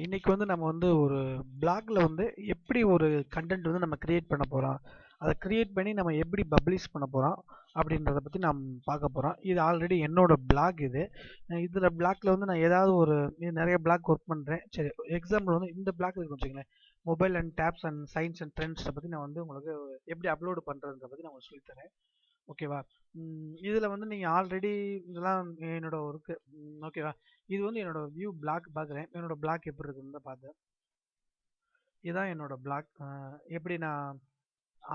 இன்னைக்கு வந்து நம்ம வந்து ஒரு பிளாக்ல வந்து எப்படி ஒரு கண்டென்ட் வந்து நம்ம கிரியேட் பண்ண போறோம், அதை கிரியேட் பண்ணி நம்ம எப்படி பப்ளிஷ் பண்ண போறோம் அப்படின்றத பத்தி நாம் பார்க்க போறோம். இது ஆல்ரெடி என்னோட பிளாக் இது. இதுல பிளாக்ல வந்து நான் ஏதாவது ஒரு நிறைய பிளாக் ஒர்க் பண்றேன். சரி, எக்ஸாம்பிள் வந்து இந்த பிளாக் இருக்கு வச்சுங்களேன். Mobile and tabs and science and ட்ரெண்ட்ஸை பத்தி நான் வந்து உங்களுக்கு எப்படி அப்லோட் பண்றதுன்றத பத்தி நான் உங்களுக்கு சொல்லித்தரேன். ஓகேவா? இதுல வந்து நீங்க ஆல்ரெடி இதெல்லாம் என்னோட ஒர்க்கு. ஓகேவா? இது வந்து என்னோட வியூ பிளாக் பார்க்குறேன். என்னோட பிளாக் எப்படி இருக்குன்னு தான் பார்த்தேன். இதுதான் என்னோட பிளாக். எப்படி நான்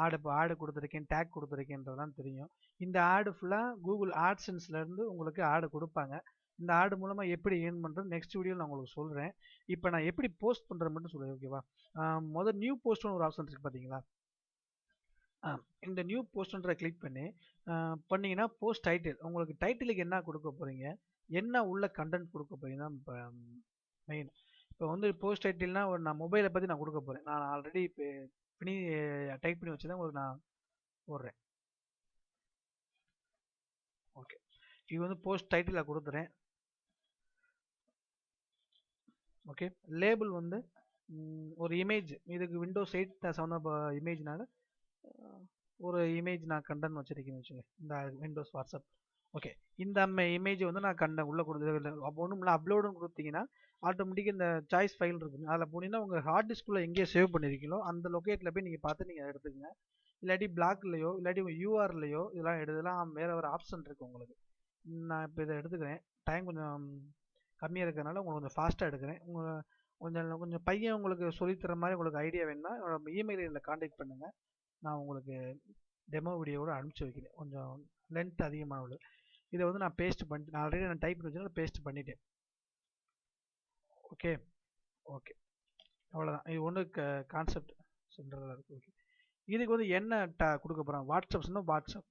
ஆடு கொடுத்துருக்கேன், டேக் கொடுத்துருக்கேன்றதெல்லாம் தெரியும். இந்த ஆடு ஃபுல்லாக கூகுள் ஆட்சன்ஸ்ல இருந்து உங்களுக்கு ஆடு கொடுப்பாங்க. இந்த ஆடு மூலமா எப்படி ஏர்ன் பண்றது நெக்ஸ்ட் வீடியோவில் நான் உங்களுக்கு சொல்றேன். இப்போ நான் எப்படி போஸ்ட் பண்றது மட்டும் சொல்றேன். ஓகேவா? முதல் நியூ போஸ்ட்னு ஒரு ஆப்ஷன் இருக்கு பார்த்தீங்களா? இந்த நியூ போஸ்ட்ன்ற கிளிக் பண்ணி பண்ணீங்கன்னா போஸ்ட் டைட்டில், உங்களுக்கு டைட்டிலுக்கு என்ன கொடுக்க போறீங்க, என்ன உள்ள கண்டென்ட் கொடுக்க போறீங்கன்னா இப்போ மெயின். இப்போ வந்து போஸ்ட் டைட்டில்னா ஒரு நான் மொபைலை பற்றி நான் கொடுக்க போகிறேன். நான் ஆல்ரெடி இப்போ பண்ணி டைப் பண்ணி வச்சு தான் உங்களுக்கு நான் போடுறேன். ஓகே, இது வந்து போஸ்ட் டைட்டில் கொடுத்துறேன். ஓகே, லேபிள் வந்து ஒரு இமேஜ், இதுக்கு விண்டோஸ் 8 சம்மந்த இமேஜ்னால ஒரு இமேஜ் நான் கண்டென்ட் வச்சிருக்கேன்னு வச்சுங்க. இந்த விண்டோஸ் வாட்ஸ்அப். ஓகே, இந்த இமேஜ் வந்து நான் கண்ட உள்ள கொடுத்து அப்போ ஒன்றும் இல்லை, அப்லோடுன்னு கொடுத்தீங்கன்னா ஆட்டோமேட்டிக்காக இந்த சாய்ஸ் ஃபைல் இருக்குங்க, அதில் போனீங்கன்னா உங்கள் ஹார்ட் டிஸ்குள்ளே எங்கேயே சேவ் பண்ணியிருக்கீங்களோ அந்த லொக்கேட்டில் போய் நீங்கள் பார்த்து நீங்கள் எடுத்துக்கங்க. இல்லாட்டி பிளாக்லையோ இல்லாட்டி உங்கள் யூஆர்லையோ இதெல்லாம் எடுத்துலாம் வேறு வேறு ஆப்ஷன் இருக்குது உங்களுக்கு. நான் இப்போ இதை எடுத்துக்கிறேன். டைம் கொஞ்சம் கம்மியாக இருக்கிறதுனால உங்களுக்கு கொஞ்சம் ஃபாஸ்ட்டாக எடுக்கிறேன். உங்கள் கொஞ்சம் கொஞ்சம் பையன் உங்களுக்கு சொல்லித்தர மாதிரி உங்களுக்கு ஐடியா வேணும்னா என்னோட இமெயில் ஐடியில் காண்டாக்ட் பண்ணுங்கள். நான் உங்களுக்கு டெமோ வீடியோவோட அனுப்பிச்சி வைக்கிறேன். கொஞ்சம் லென்த் அதிகமாக உள்ளது. இதை வந்து நான் பேஸ்ட் பண்ணிட்டு நான் ஆல்ரெடி நான் டைப் பண்ணி வச்சுன்னா பேஸ்ட் பண்ணிட்டேன். ஓகே ஓகே, அவ்வளோதான். இது ஒன்று கான்செப்ட் சென்டரில் இருக்குது. ஓகே, இதுக்கு வந்து என்ன கொடுக்க போகிறோம், வாட்ஸ்அப்ஸ்னா வாட்ஸ்அப்,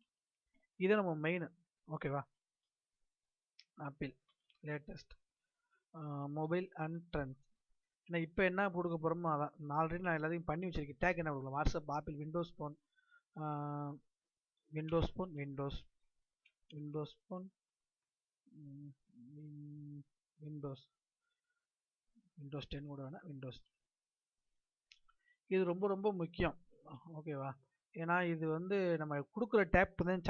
இது நம்ம மெயின். ஓகேவா? Apple latest mobile and trends. ஏன்னா இப்போ என்ன கொடுக்க போகிறோமோ அதான் ஆல்ரெடி நான் எல்லாத்தையும் பண்ணி வச்சிருக்கேன். டேக் என்ன கொடுக்கலாம், WhatsApp, apple, Windows phone, Windows phone, Windows phone, Windows 10 கூட வேணாம், விண்டோஸ். இது ரொம்ப ரொம்ப முக்கியம். ஓகேவா? ஏன்னா இது வந்து நம்ம கொடுக்குற டேப் தான்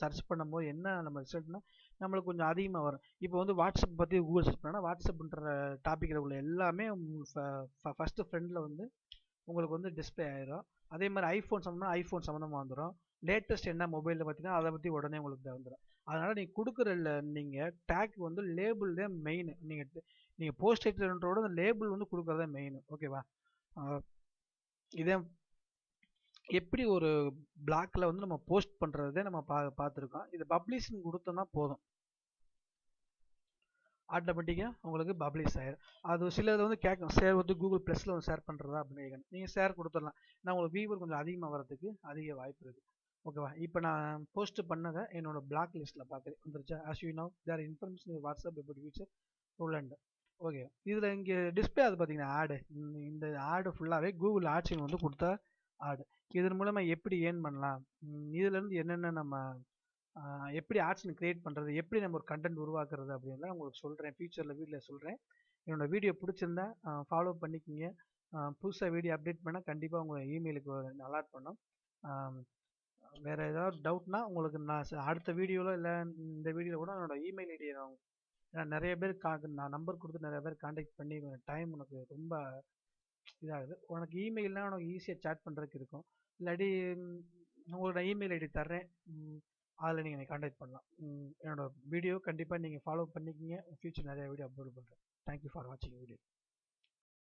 சர்ச் பண்ணும்போது என்ன நம்ம ரிசல்ட்னா நம்மளுக்கு கொஞ்சம் அதிகமாக வரும். இப்போ வந்து வாட்ஸ்அப் பற்றி கூகுள் சர்ச் பண்ணால் வாட்ஸ்அப்ன்ற டாப்பிக்கில் உள்ள எல்லாமே ஃபஸ்ட்டு ஃப்ரெண்டில் வந்து உங்களுக்கு வந்து டிஸ்பிளே ஆயிரும். அதே மாதிரி ஐஃபோன் சம்மந்தமாக வந்துடும். லேட்டஸ்ட் என்ன மொபைலில் பார்த்தீங்கன்னா அதை பற்றி உடனே உங்களுக்கு வந்துடும். அதனால் நீங்கள் கொடுக்குற நீங்கள் டேக் வந்து லேபிள் தான் மெயின். நீங்கள் போஸ்ட் டைட்டில்ன்றோட அந்த லேபிள் வந்து கொடுக்குறதா மெயின். ஓகேவா? இதே எப்படி ஒரு பிளாக்ல வந்து நம்ம போஸ்ட் பண்ணுறதே நம்ம பார்த்துருக்கோம். இது பப்ளிஷ்னு கொடுத்தோம்னா போதும், ஆட்டோமேட்டிக்காக உங்களுக்கு பப்ளிஷ் ஆயிடும். அது சிலது வந்து கேட்கும், ஷேர் வந்து கூகுள் ப்ளஸில் வந்து ஷேர் பண்ணுறதா அப்படின்னு கேட்கணும். நீங்கள் ஷேர் கொடுத்துடலாம். நான் உங்களுக்கு வியூவர் கொஞ்சம் அதிகமாக வரதுக்கு அதிக வாய்ப்பு இருக்குது. ஓகேவா? இப்போ நான் போஸ்ட் பண்ணதை என்னோட பிளாக் லிஸ்ட்டில் பார்க்குறேன். வந்துருச்சா? As you know there information WhatsApp எப்படி ஃபியூச்சர் ரூல். ஓகே, இதில் இங்கே டிஸ்பிளே அது பார்த்தீங்கன்னா ஆடு, இந்த ஆடு ஃபுல்லாகவே கூகுள் ஆட்சின் வந்து கொடுத்தா ஆடு. இதன் மூலமாக எப்படி ஏர்ன் பண்ணலாம், இதுலேருந்து என்னென்ன நம்ம எப்படி ஆட்சின் கிரியேட் பண்ணுறது, எப்படி நம்ம ஒரு கண்டென்ட் உருவாக்குறது அப்படின்லாம் உங்களுக்கு சொல்கிறேன். ஃபியூச்சரில் வீடியோவில் சொல்கிறேன். என்னோடய வீடியோ பிடிச்சிருந்தா ஃபாலோ பண்ணிக்கிங்க. புதுசாக வீடியோ அப்டேட் பண்ணால் கண்டிப்பாக உங்கள் இமெயிலுக்கு அலாட் பண்ணோம். வேறு ஏதாவது டவுட்னா உங்களுக்கு நான் அடுத்த வீடியோவில் இல்லை இந்த வீடியோவில் கூட என்னோடய இமெயில் ஐடியை ஏன்னா நிறைய பேர் நான் நம்பர் கொடுத்து நிறைய பேர் காண்டாக்ட் பண்ணி டைம் உனக்கு ரொம்ப இதாகுது. உனக்கு இமெயில்னால் உனக்கு ஈஸியாக சேட் பண்ணுறதுக்கு இருக்கும். இல்லாட்டி உங்களோட இமெயில் ஐடி தர்றேன், அதில் நீங்கள் காண்டாக்ட் பண்ணலாம். என்னோடய வீடியோ கண்டிப்பாக நீங்கள் ஃபாலோ பண்ணிக்கிங்க. ஃபியூச்சர் நிறைய வீடியோ அப்லோட் பண்ணுறேன். தேங்க்யூ ஃபார் வாட்சிங் வீடியோ.